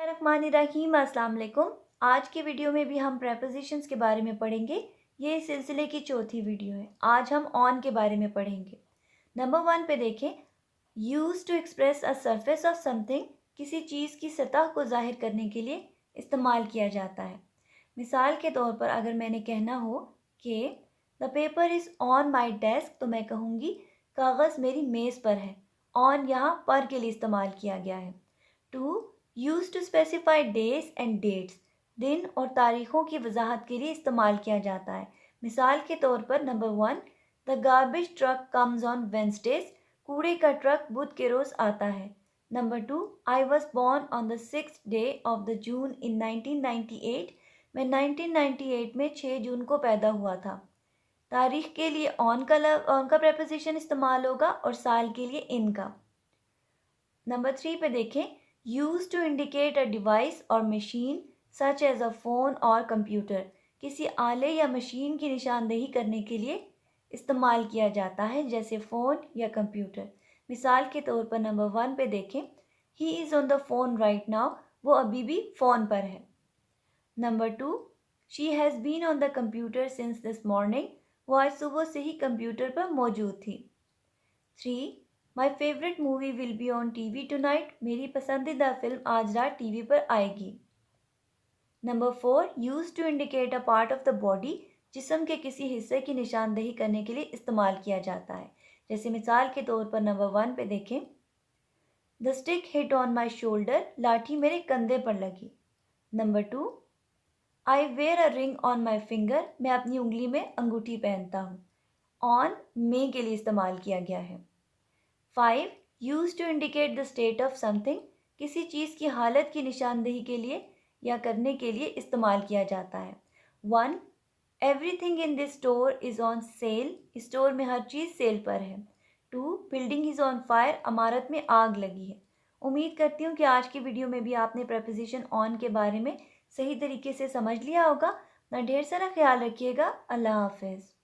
बिस्मिल्लाहिर्रहमानिर्रहीम। अस्सलाम वालेकुम। आज के वीडियो में भी हम प्रेपोजिशंस के बारे में पढ़ेंगे। ये इस सिलसिले की चौथी वीडियो है। आज हम ऑन के बारे में पढ़ेंगे। नंबर 1 पे देखें, use to express a surface of something, किसी चीज़ की सतह को जाहिर करने के लिए इस्तेमाल किया जाता है। मिसाल के तौर पर अगर मैंने कहना हो कि the paper is on my desk, तो मैं कहूँगी कागज़ मेरी मेज़ पर है। ऑन यहाँ पर के लिए इस्तेमाल किया गया है। 2. Use to specify days and dates, दिन और तारीखों की वजाहत के लिए इस्तेमाल किया जाता है। मिसाल के तौर पर number 1, the garbage truck comes on Wednesdays, कूड़े का ट्रक बुध के रोज आता है। Number 2, I was born on the 6th day of the June in 1998, मैं 1998 में 6 जून को पैदा हुआ था। तारीख के लिए ऑन का प्रेपोजिशन इस्तेमाल होगा और साल के लिए इन का। नंबर 3 पे देखें, use to indicate a device or machine such as a phone or computer, किसी आले या मशीन की निशानदेही करने के लिए इस्तेमाल किया जाता है, जैसे फ़ोन या कंप्यूटर। मिसाल के तौर पर नंबर 1 पे देखें, he is on the phone right now, वो अभी भी फ़ोन पर है। Number 2, she has been on the computer since this morning, वो आज सुबह से ही कंप्यूटर पर मौजूद थी। 3. My favourite movie will be on TV tonight, मेरी पसंदीदा फिल्म आज रात टीवी पर आएगी। Number 4, use to indicate a part of the body, जिस्म के किसी हिस्से की निशानदेही करने के लिए इस्तेमाल किया जाता है। जैसे मिसाल के तौर पर नंबर 1 पे देखें, the stick hit on my shoulder, लाठी मेरे कंधे पर लगी। Number 2, I wear a ring on my finger, मैं अपनी उंगली में अंगूठी पहनता हूँ। ऑन मे के लिए इस्तेमाल किया गया है। 5. Use to indicate the state of something, किसी चीज़ की हालत की निशानदेही के लिए या करने के लिए इस्तेमाल किया जाता है। 1. Everything in this store is on sale, store में हर चीज़ सेल पर है। 2. बिल्डिंग इज़ ऑन फायर, इमारत में आग लगी है। उम्मीद करती हूँ कि आज की वीडियो में भी आपने प्रेपोजिशन ऑन के बारे में सही तरीके से समझ लिया होगा। अपना ढेर सारा ख्याल रखिएगा। अल्लाह हाफिज़।